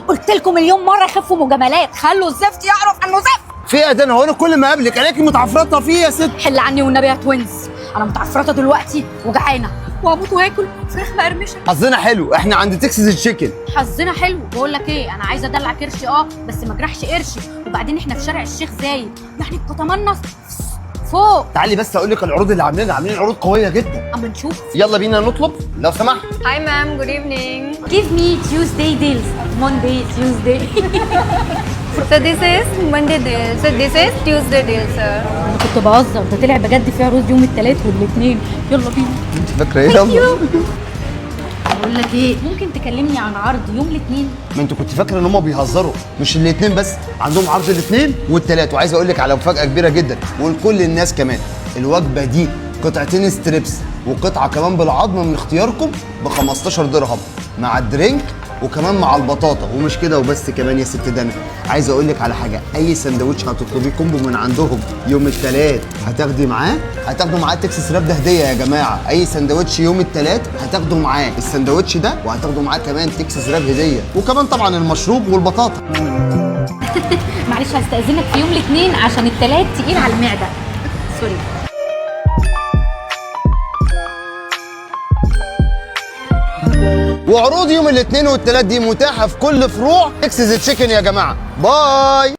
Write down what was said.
قلت لكم مليون مره خفوا مجاملات، خلوا الزفت يعرف انه زفت. في ايه ده؟ هو انا كل ما اقابلك الاقيكي متعفرطه فيه يا ست. حل عني والنبي يا توينز، انا متعفرطه دلوقتي وجعانه وهموت واكل فراخ مقرمشه. حظنا حلو، احنا عند تكساس تشيكن. حظنا حلو. بقول لك ايه، انا عايزه ادلع كرشي بس ما اجرحش قرشي، وبعدين احنا في شارع الشيخ زايد، يعني القطمنص فوق. تعالي بس اقول لك العروض اللي عاملين عروض قويه جدا. اما نشوف. يلا بينا نطلب لو سمحت. Hi ma'am, good evening. Give me Tuesday deals. Monday, Tuesday. So this is Monday deal. So this is Tuesday deal, sir. انا كنت بهزر، ده طلع بجد في عروض يوم الثلاث والاثنين. يلا بينا. انت فاكره ايه؟ يلا. بقول لك ايه، ممكن تكلمني عن عرض يوم الاثنين؟ ما انت كنت فاكره ان هم بيهزروا، مش الاثنين بس، عندهم عرض الاثنين والثلاث. وعايز اقول لك على مفاجاه كبيره جدا ولكل الناس كمان. الوجبه دي قطعتين ستريبس وقطعه كمان بالعظم من اختياركم ب 15 درهم مع الدرينك وكمان مع البطاطا. ومش كده وبس كمان يا ست دانا، عايز اقول لك على حاجه. اي سندوتش هتطلبيه كومبو من عندهم يوم الثلاث هتاخدوا معاه تكساس راب ده هديه يا جماعه. اي سندوتش يوم الثلاث هتاخدوا معاه السندوتش ده، وهتاخدوا معاه كمان تكساس راب هديه، وكمان طبعا المشروب والبطاطا. معلش هستأذنك في يوم الاثنين عشان الثلاث تقيل على المعده. سوري. وعروض يوم الاثنين والثلاث دي متاحه في كل فروع تكساس تشيكن يا جماعه. باي.